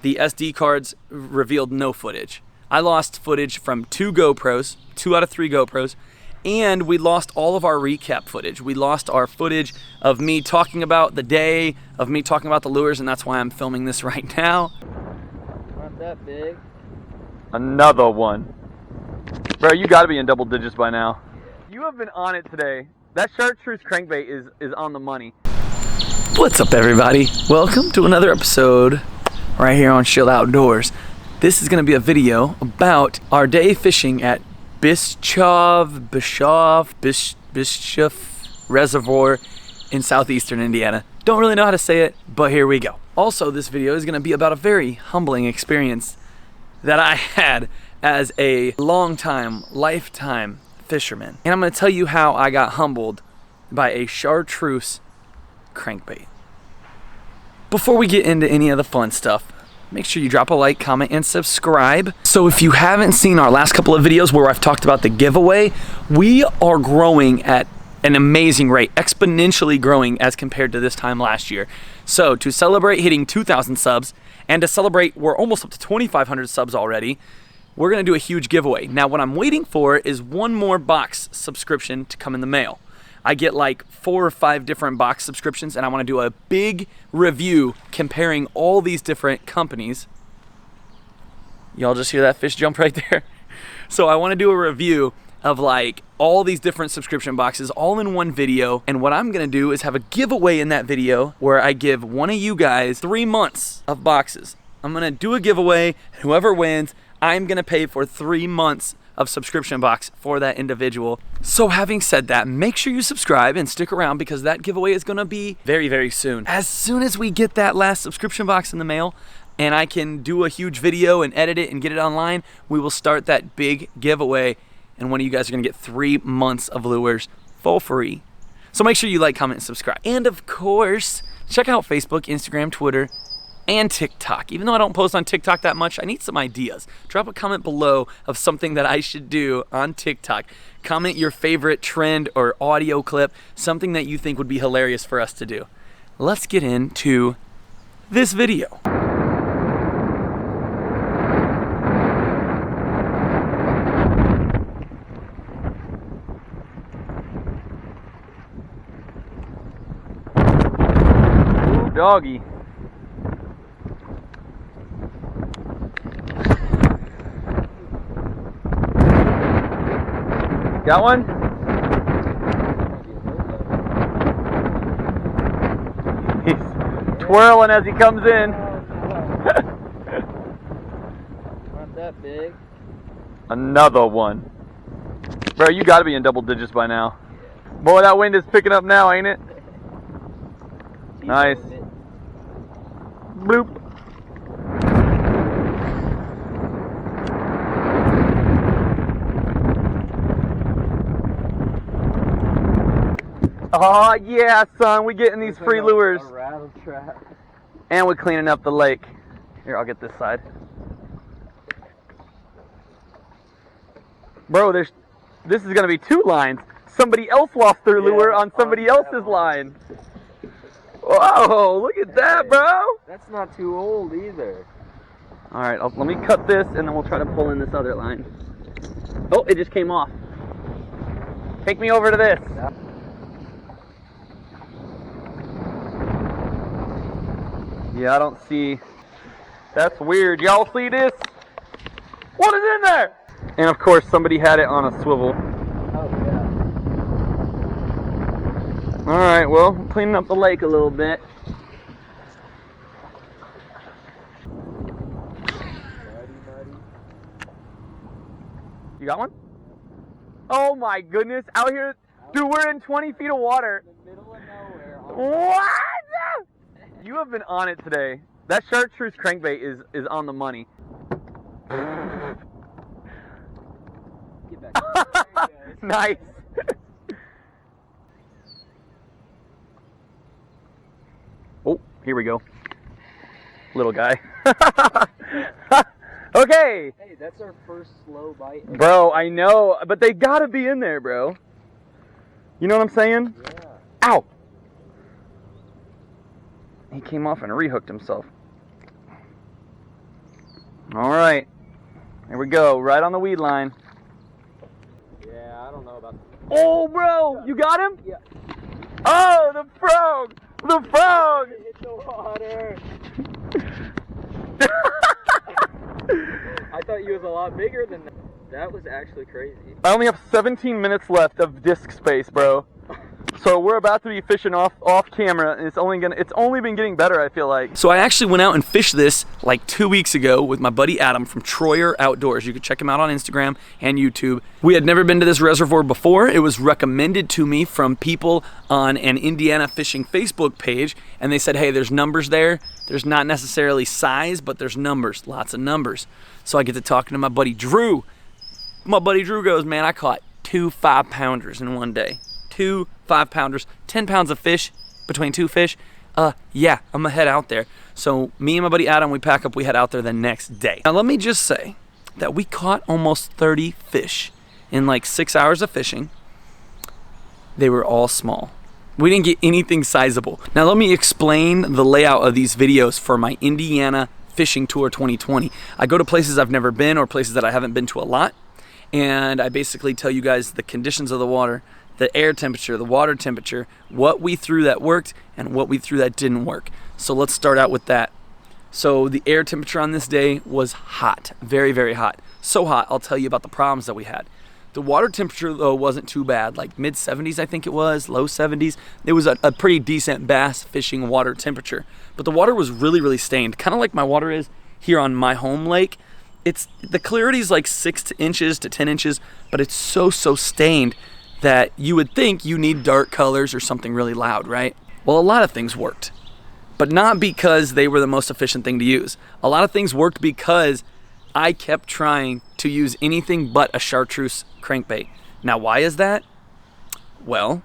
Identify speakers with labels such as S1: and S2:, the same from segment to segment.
S1: the SD cards revealed no footage. I lost footage from 2 GoPros, 2 out of 3 GoPros, and we lost all of our recap footage. We lost our footage of me talking about the day, of me talking about the lures, and that's why I'm filming this right now.
S2: Not that big.
S1: Another one. Bro, you gotta be in double digits by now. You have been on it today. That Chartreuse crankbait is on the money. What's up, everybody? Welcome to another episode right here on Chill Outdoors. This is gonna be a video about our day fishing at Bischoff Reservoir in southeastern Indiana. Don't really know how to say it, but here we go. Also, this video is gonna be about a very humbling experience that I had as a lifetime fisherman. And I'm gonna tell you how I got humbled by a Chartruese crankbait. Before we get into any of the fun stuff, make sure you drop a like, comment, and subscribe. So if you haven't seen our last couple of videos where I've talked about the giveaway, we are growing at an amazing rate, exponentially growing as compared to this time last year. So to celebrate hitting 2,000 subs, and to celebrate we're almost up to 2,500 subs already, we're gonna do a huge giveaway. Now what I'm waiting for is one more box subscription to come in the mail. I get like 4 or 5 different box subscriptions, and I wanna do a big review comparing all these different companies. Y'all just hear that fish jump right there? So I wanna do a review of like all these different subscription boxes all in one video, and what I'm gonna do is have a giveaway in that video where I give one of you guys 3 months of boxes. I'm gonna do a giveaway, and whoever wins, I'm gonna pay for 3 months of subscription box for that individual. So having said that, make sure you subscribe and stick around because that giveaway is gonna be very, very soon. As soon as we get that last subscription box in the mail and I can do a huge video and edit it and get it online, we will start that big giveaway, and one of you guys are gonna get 3 months of lures for free. So make sure you like, comment, and subscribe. And of course, check out Facebook, Instagram, Twitter, and TikTok. Even though I don't post on TikTok that much, I need some ideas. Drop a comment below of something that I should do on TikTok. Comment your favorite trend or audio clip, something that you think would be hilarious for us to do. Let's get into this video. Ooh, doggy. Got one? He's twirling as he comes in.
S2: Not that big.
S1: Another one. Bro, you gotta be in double digits by now. Boy, that wind is picking up now, ain't it? Nice. Bloop. Oh yeah, son, we getting these free lures.
S2: A rattle trap.
S1: And we're cleaning up the lake. Here, I'll get this side. Bro, this is gonna be 2 lines. Somebody else lost their lure on somebody else's line. Whoa, look at that, bro.
S2: That's not too old either.
S1: All right, let me cut this and then we'll try to pull in this other line. Oh, it just came off. Take me over to this. Yeah, I don't see. That's weird. Y'all see this? What is in there? And of course, somebody had it on a swivel.
S2: Oh, yeah.
S1: All right, well, cleaning up the lake a little bit. You got one? Oh my goodness, out here, dude, we're in 20 feet of water.
S2: In the middle of nowhere.
S1: What? You have been on it today. That Chartreuse crankbait is on the money.
S2: Get back.
S1: Nice. Oh, here we go. Little guy. Okay.
S2: Hey, that's our first slow bite.
S1: Bro, I know, but they gotta be in there, bro. You know what I'm saying?
S2: Yeah.
S1: Ow! He came off and rehooked himself. All right, here we go, right on the weed line.
S2: Yeah, I don't know about that.
S1: Oh, bro, you got him?
S2: Yeah.
S1: Oh, the frog! The frog!
S2: Hit the water. I thought he was a lot bigger than that. That was actually crazy.
S1: I only have 17 minutes left of disc space, bro. So we're about to be fishing off camera, and it's only been getting better, I feel like. So I actually went out and fished this like 2 weeks ago with my buddy Adam from Troyer Outdoors. You can check him out on Instagram and YouTube. We had never been to this reservoir before. It was recommended to me from people on an Indiana fishing Facebook page, and they said, hey, there's numbers there. There's not necessarily size, but there's numbers, lots of numbers. So I get to talking to my buddy Drew. My buddy Drew goes, man, I caught 2 5-pounders in one day. 2 5-pounders, 10 pounds of fish between 2 fish. Yeah, I'm gonna head out there. So me and my buddy Adam, we pack up, we head out there the next day. Now let me just say that we caught almost 30 fish in like 6 hours of fishing. They were all small. We didn't get anything sizable. Now let me explain the layout of these videos for my Indiana Fishing Tour 2020. I go to places I've never been or places that I haven't been to a lot, and I basically tell you guys the conditions of the water, the air temperature, the water temperature, what we threw that worked and what we threw that didn't work. So let's start out with that. So the air temperature on this day was hot, very, very hot. So hot, I'll tell you about the problems that we had. The water temperature though wasn't too bad, like mid 70s I think it was, low 70s. It was a pretty decent bass fishing water temperature. But the water was really, really stained, kind of like my water is here on my home lake. The clarity is like 6 inches to 10 inches, but it's so stained that you would think you need dark colors or something really loud, right? Well, a lot of things worked, but not because they were the most efficient thing to use. A lot of things worked because I kept trying to use anything but a Chartreuse crankbait. Now, why is that? Well,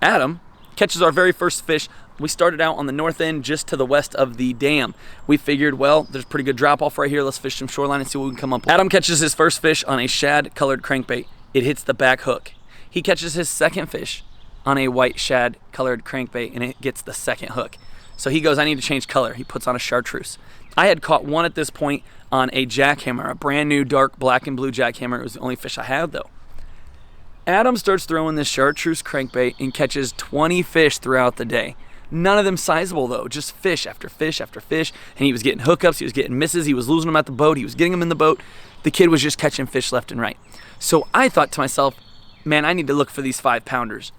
S1: Adam catches our very first fish. We started out on the north end just to the west of the dam. We figured, well, there's pretty good drop off right here. Let's fish some shoreline and see what we can come up with. Adam catches his first fish on a shad colored crankbait. It hits the back hook. He catches his second fish on a white shad colored crankbait and it gets the second hook. So he goes, I need to change color. He puts on a Chartreuse. I had caught one at this point on a jackhammer, a brand new dark black and blue jackhammer. It was the only fish I had though. Adam starts throwing this Chartreuse crankbait and catches 20 fish throughout the day. None of them sizable though, just fish after fish after fish. And he was getting hookups, he was getting misses, he was losing them at the boat, he was getting them in the boat. The kid was just catching fish left and right. So I thought to myself, man, I need to look for these 5-pounders.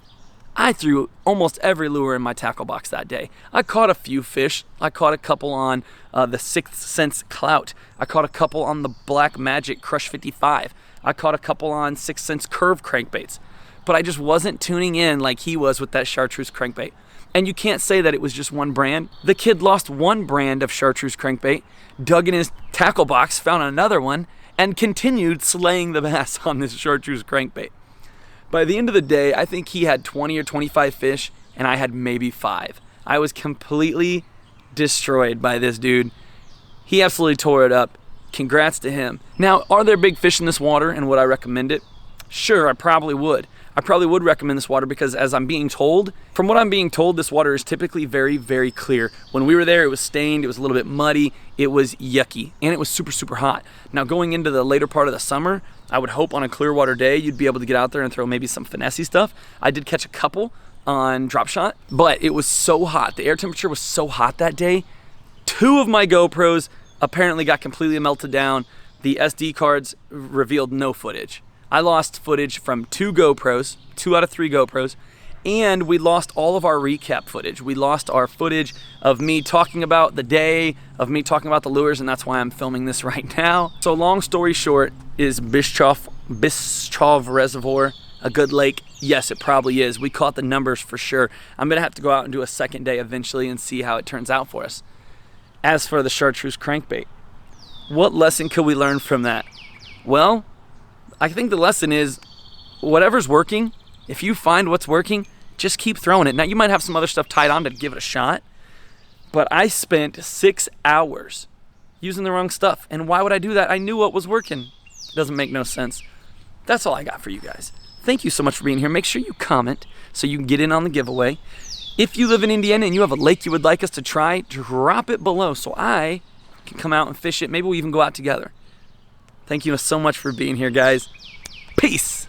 S1: I threw almost every lure in my tackle box that day. I caught a few fish. I caught a couple on the 6th Sense Clout. I caught a couple on the Black Magic Crush 55. I caught a couple on 6th Sense Curve crankbaits. But I just wasn't tuning in like he was with that Chartreuse crankbait. And you can't say that it was just one brand. The kid lost one brand of Chartreuse crankbait, dug in his tackle box, found another one, and continued slaying the bass on this Chartreuse crankbait. By the end of the day, I think he had 20 or 25 fish, and I had maybe 5. I was completely destroyed by this dude. He absolutely tore it up. Congrats to him. Now, are there big fish in this water, and would I recommend it? Sure, I probably would. I probably would recommend this water because as I'm being told, from what I'm being told, this water is typically very, very clear. When we were there, it was stained, it was a little bit muddy, it was yucky, and it was super hot. Now going into the later part of the summer, I would hope on a clear water day, you'd be able to get out there and throw maybe some finessey stuff. I did catch a couple on drop shot, but it was so hot. The air temperature was so hot that day. 2 of my GoPros apparently got completely melted down. The SD cards revealed no footage. I lost footage from 2 GoPros, 2 out of 3 GoPros, and we lost all of our recap footage. We lost our footage of me talking about the day, of me talking about the lures, and that's why I'm filming this right now. So long story short, is Bischoff Reservoir a good lake? Yes, it probably is. We caught the numbers for sure. I'm gonna have to go out and do a second day eventually and see how it turns out for us. As for the Chartreuse crankbait, what lesson could we learn from that? Well, I think the lesson is whatever's working, if you find what's working, just keep throwing it. Now you might have some other stuff tied on to give it a shot, but I spent 6 hours using the wrong stuff. And why would I do that? I knew what was working. It doesn't make no sense. That's all I got for you guys. Thank you so much for being here. Make sure you comment so you can get in on the giveaway. If you live in Indiana and you have a lake you would like us to try, drop it below so I can come out and fish it. Maybe we'll even go out together. Thank you so much for being here, guys. Peace.